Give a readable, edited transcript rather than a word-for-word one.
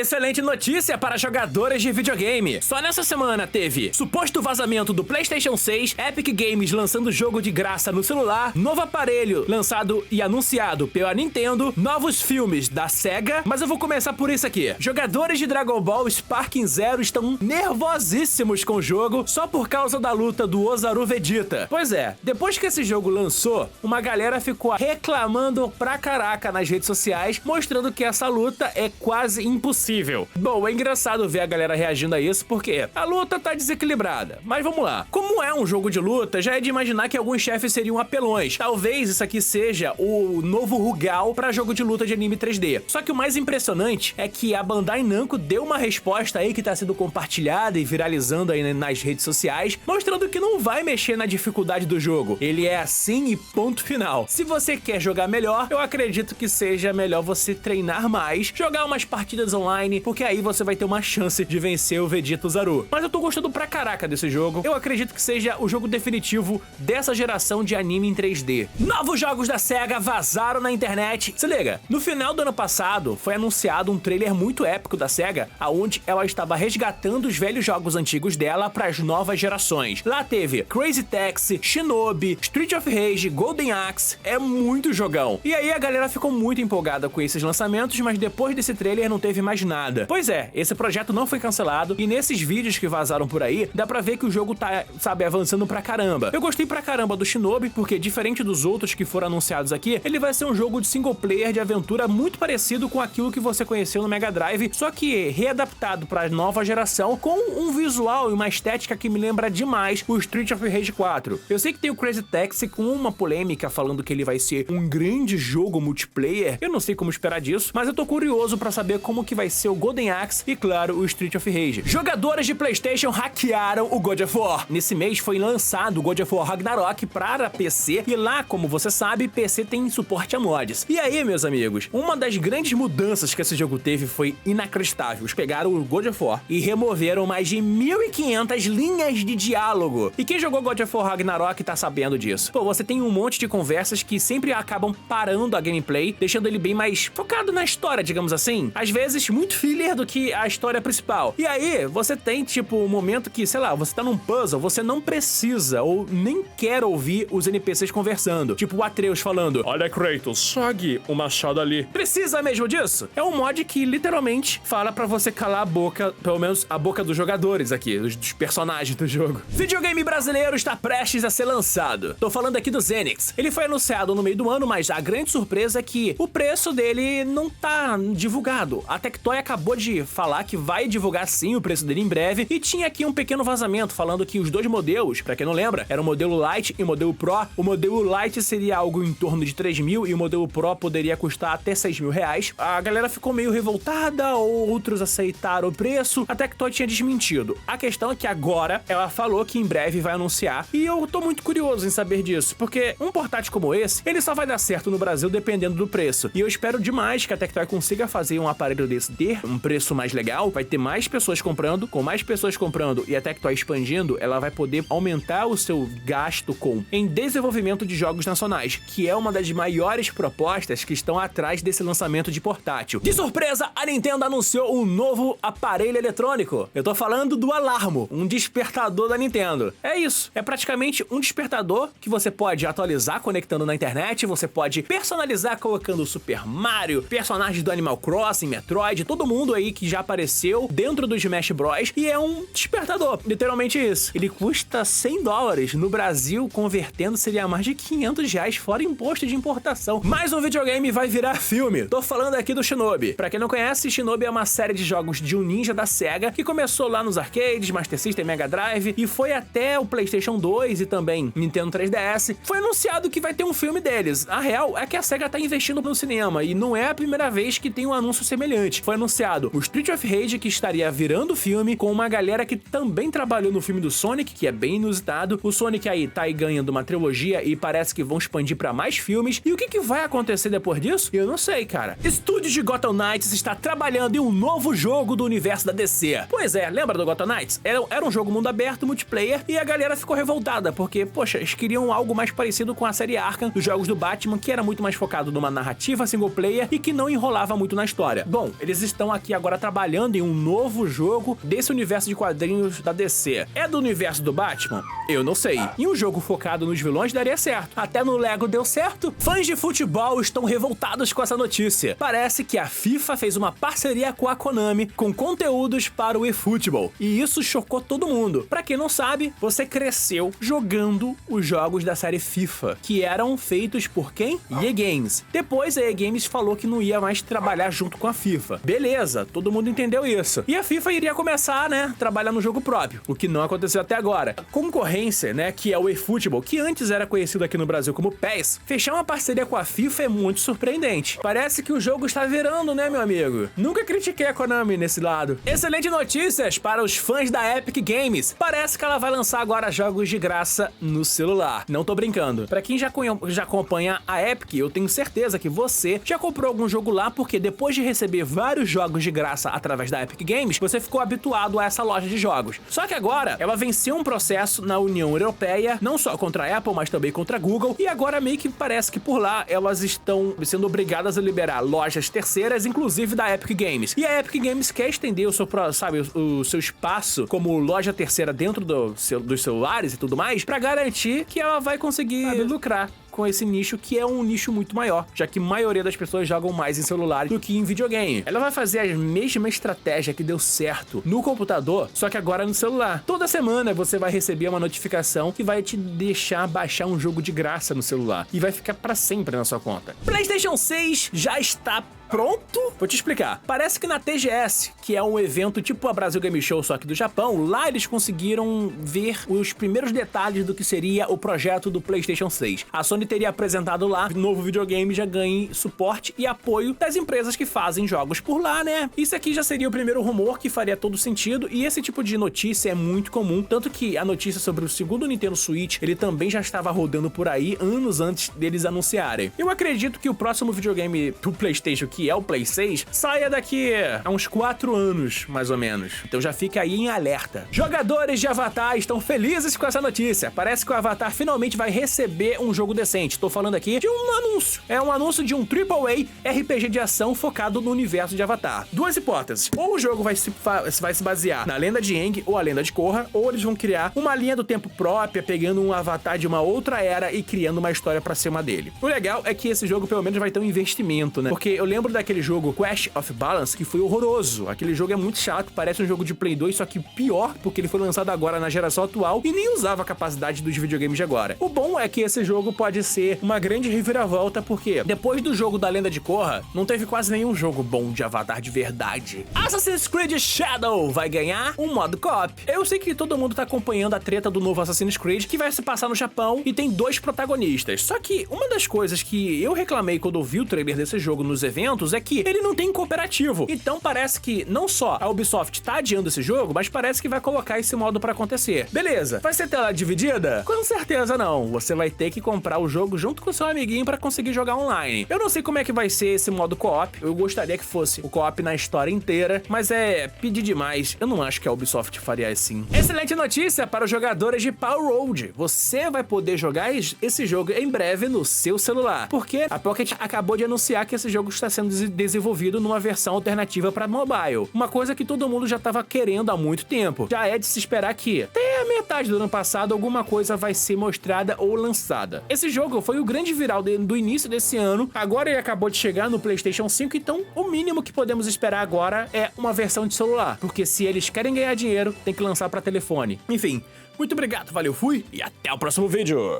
Excelente notícia para jogadores de videogame. Só nessa semana teve suposto vazamento do PlayStation 6, Epic Games lançando jogo de graça no celular, novo aparelho lançado e anunciado pela Nintendo, novos filmes da Sega, mas eu vou começar por isso aqui. Jogadores de Dragon Ball Sparking Zero estão nervosíssimos com o jogo só por causa da luta do Ozaru Vegeta. Pois é, depois que esse jogo lançou, uma galera ficou reclamando pra caraca nas redes sociais, mostrando que essa luta é quase impossível. Bom, é engraçado ver a galera reagindo a isso, porque a luta tá desequilibrada. Mas vamos lá. Como é um jogo de luta, já é de imaginar que alguns chefes seriam apelões. Talvez isso aqui seja o novo Rugal pra jogo de luta de anime 3D. Só que o mais impressionante é que a Bandai Namco deu uma resposta aí que tá sendo compartilhada e viralizando aí nas redes sociais, mostrando que não vai mexer na dificuldade do jogo. Ele é assim e ponto final. Se você quer jogar melhor, eu acredito que seja melhor você treinar mais, jogar umas partidas online, porque aí você vai ter uma chance de vencer o Vegeta Ozaru. Mas eu tô gostando pra caraca desse jogo. Eu acredito que seja o jogo definitivo dessa geração de anime em 3D. Novos jogos da SEGA vazaram na internet. Se liga, no final do ano passado foi anunciado um trailer muito épico da SEGA, aonde ela estava resgatando os velhos jogos antigos dela para as novas gerações. Lá teve Crazy Taxi, Shinobi, Street of Rage, Golden Axe, é muito jogão. E aí a galera ficou muito empolgada com esses lançamentos, mas depois desse trailer não teve mais nada. Pois é, esse projeto não foi cancelado e nesses vídeos que vazaram por aí, dá pra ver que o jogo tá, sabe, avançando pra caramba. Eu gostei pra caramba do Shinobi, porque diferente dos outros que foram anunciados aqui, ele vai ser um jogo de single player de aventura muito parecido com aquilo que você conheceu no Mega Drive, só que readaptado pra nova geração, com um visual e uma estética que me lembra demais o Street of Rage 4. Eu sei que tem o Crazy Taxi com uma polêmica falando que ele vai ser um grande jogo multiplayer, eu não sei como esperar disso, mas eu tô curioso pra saber como que vai ser o Golden Axe e, claro, o Street of Rage. Jogadores de PlayStation hackearam o God of War. Nesse mês foi lançado o God of War Ragnarok para PC e lá, como você sabe, PC tem suporte a mods. E aí, meus amigos, uma das grandes mudanças que esse jogo teve foi inacreditável. Eles pegaram o God of War e removeram mais de 1.500 linhas de diálogo. E quem jogou God of War Ragnarok tá sabendo disso. Pô, você tem um monte de conversas que sempre acabam parando a gameplay, deixando ele bem mais focado na história, digamos assim. Às vezes, muito filler do que a história principal. E aí, você tem, tipo, um momento que, sei lá, você tá num puzzle, você não precisa ou nem quer ouvir os NPCs conversando. Tipo o Atreus falando: "Olha, Kratos, jogue o machado ali." Precisa mesmo disso? É um mod que literalmente fala pra você calar a boca, pelo menos a boca dos jogadores aqui, dos personagens do jogo. Videogame brasileiro está prestes a ser lançado. Tô falando aqui do Zenix. Ele foi anunciado no meio do ano, mas a grande surpresa é que o preço dele não tá divulgado. A Tectoy acabou de falar que vai divulgar sim o preço dele em breve e tinha aqui um pequeno vazamento falando que os dois modelos, pra quem não lembra, era o modelo Lite e o modelo Pro. O modelo Lite seria algo em torno de 3 mil e o modelo Pro poderia custar até 6 mil reais. A galera ficou meio revoltada, outros aceitaram o preço. A Tectoy tinha desmentido. A questão é que agora ela falou que em breve vai anunciar e eu tô muito curioso em saber disso, porque um portátil como esse, ele só vai dar certo no Brasil dependendo do preço. E eu espero demais que a Tectoy consiga fazer um aparelho desse ter um preço mais legal, vai ter mais pessoas comprando, com mais pessoas comprando e a Tectoy expandindo, ela vai poder aumentar o seu gasto em desenvolvimento de jogos nacionais, que é uma das maiores propostas que estão atrás desse lançamento de portátil. De surpresa, a Nintendo anunciou um novo aparelho eletrônico. Eu tô falando do Alarmo, um despertador da Nintendo. É isso, é praticamente um despertador que você pode atualizar conectando na internet, você pode personalizar colocando o Super Mario, personagens do Animal Crossing, Metroid, todo mundo aí que já apareceu dentro do Smash Bros. E é um despertador, literalmente isso. Ele custa $100. No Brasil, convertendo, seria mais de R$500 fora imposto de importação. Mais um videogame vai virar filme. Tô falando aqui do Shinobi. Pra quem não conhece, Shinobi é uma série de jogos de um ninja da SEGA que começou lá nos arcades, Master System, Mega Drive e foi até o PlayStation 2 e também Nintendo 3DS. Foi anunciado que vai ter um filme deles. A real é que a SEGA tá investindo no cinema e não é a primeira vez que tem um anúncio semelhante. Foi anunciado o Street of Rage, que estaria virando filme, com uma galera que também trabalhou no filme do Sonic, que é bem inusitado. O Sonic aí tá aí ganhando uma trilogia e parece que vão expandir pra mais filmes. E o que vai acontecer depois disso? Eu não sei, cara. Estúdio de Gotham Knights está trabalhando em um novo jogo do universo da DC. Pois é, lembra do Gotham Knights? Era um jogo mundo aberto, multiplayer, e a galera ficou revoltada, porque, poxa, eles queriam algo mais parecido com a série Arkham dos jogos do Batman, que era muito mais focado numa narrativa single player e que não enrolava muito na história. Bom, eles estão aqui agora trabalhando em um novo jogo desse universo de quadrinhos da DC. É do universo do Batman? Eu não sei. E um jogo focado nos vilões daria certo. Até no Lego deu certo. Fãs de futebol estão revoltados com essa notícia. Parece que a FIFA fez uma parceria com a Konami com conteúdos para o eFootball. E isso chocou todo mundo. Pra quem não sabe, você cresceu jogando os jogos da série FIFA, que eram feitos por quem? EA Games. Depois a EA Games falou que não ia mais trabalhar junto com a FIFA. Beleza, todo mundo entendeu isso. E a FIFA iria começar, né, trabalhar no jogo próprio, o que não aconteceu até agora. A concorrência, né, que é o eFootball, que antes era conhecido aqui no Brasil como PES, fechar uma parceria com a FIFA é muito surpreendente. Parece que o jogo está virando, né, meu amigo? Nunca critiquei a Konami nesse lado. Excelentes notícias para os fãs da Epic Games. Parece que ela vai lançar agora jogos de graça no celular. Não tô brincando. Pra quem já acompanha a Epic, eu tenho certeza que você já comprou algum jogo lá, porque depois de receber vários jogos de graça através da Epic Games, você ficou habituado a essa loja de jogos. Só que agora, ela venceu um processo na União Europeia, não só contra a Apple, mas também contra a Google, e agora meio que parece que por lá elas estão sendo obrigadas a liberar lojas terceiras, inclusive da Epic Games. E a Epic Games quer estender o seu, sabe, o seu espaço como loja terceira dentro dos celulares e tudo mais, pra garantir que ela vai conseguir, sabe, lucrar com esse nicho, que é um nicho muito maior, já que a maioria das pessoas jogam mais em celular do que em videogame. Ela vai fazer a mesma estratégia que deu certo no computador, só que agora no celular. Toda semana você vai receber uma notificação que vai te deixar baixar um jogo de graça no celular e vai ficar pra sempre na sua conta. PlayStation 6 já está pronto? Vou te explicar. Parece que na TGS, que é um evento tipo a Brasil Game Show, só que do Japão, lá eles conseguiram ver os primeiros detalhes do que seria o projeto do PlayStation 6. A Sony teria apresentado lá que o novo videogame já ganhe suporte e apoio das empresas que fazem jogos por lá, né? Isso aqui já seria o primeiro rumor que faria todo sentido, e esse tipo de notícia é muito comum, tanto que a notícia sobre o segundo Nintendo Switch, ele também já estava rodando por aí anos antes deles anunciarem. Eu acredito que o próximo videogame do PlayStation, que é o Play 6, saia daqui a uns 4 anos, mais ou menos. Então já fica aí em alerta. Jogadores de Avatar estão felizes com essa notícia. Parece que o Avatar finalmente vai receber um jogo decente. Tô falando aqui de um anúncio. É um anúncio de um AAA RPG de ação focado no universo de Avatar. Duas hipóteses. Ou o jogo vai se basear na lenda de Aang ou a lenda de Korra, ou eles vão criar uma linha do tempo própria, pegando um Avatar de uma outra era e criando uma história pra cima dele. O legal é que esse jogo pelo menos vai ter um investimento, né? Porque eu lembro daquele jogo Clash of Balance, que foi horroroso. Aquele jogo é muito chato, parece um jogo de Play 2, só que pior, porque ele foi lançado agora na geração atual e nem usava a capacidade dos videogames de agora. O bom é que esse jogo pode ser uma grande reviravolta, porque depois do jogo da Lenda de Korra, não teve quase nenhum jogo bom de Avatar de verdade. Assassin's Creed Shadow vai ganhar um modo co-op. Eu sei que todo mundo tá acompanhando a treta do novo Assassin's Creed, que vai se passar no Japão e tem 2 protagonistas. Só que uma das coisas que eu reclamei quando eu vi o trailer desse jogo nos eventos é que ele não tem cooperativo. Então parece que não só a Ubisoft tá adiando esse jogo, mas parece que vai colocar esse modo pra acontecer. Beleza, vai ser tela dividida? Com certeza não. Você vai ter que comprar o jogo junto com seu amiguinho pra conseguir jogar online. Eu não sei como é que vai ser esse modo co-op. Eu gostaria que fosse o co-op na história inteira, mas é pedir demais. Eu não acho que a Ubisoft faria assim. Excelente notícia para os jogadores de Power Road. Você vai poder jogar esse jogo em breve no seu celular, porque a Pocket acabou de anunciar que esse jogo está sendo desenvolvido numa versão alternativa para mobile. Uma coisa que todo mundo já estava querendo há muito tempo. Já é de se esperar que até a metade do ano passado alguma coisa vai ser mostrada ou lançada. Esse jogo foi o grande viral do início desse ano. Agora ele acabou de chegar no PlayStation 5, então o mínimo que podemos esperar agora é uma versão de celular, porque se eles querem ganhar dinheiro, tem que lançar para telefone. Enfim, muito obrigado, valeu, fui e até o próximo vídeo.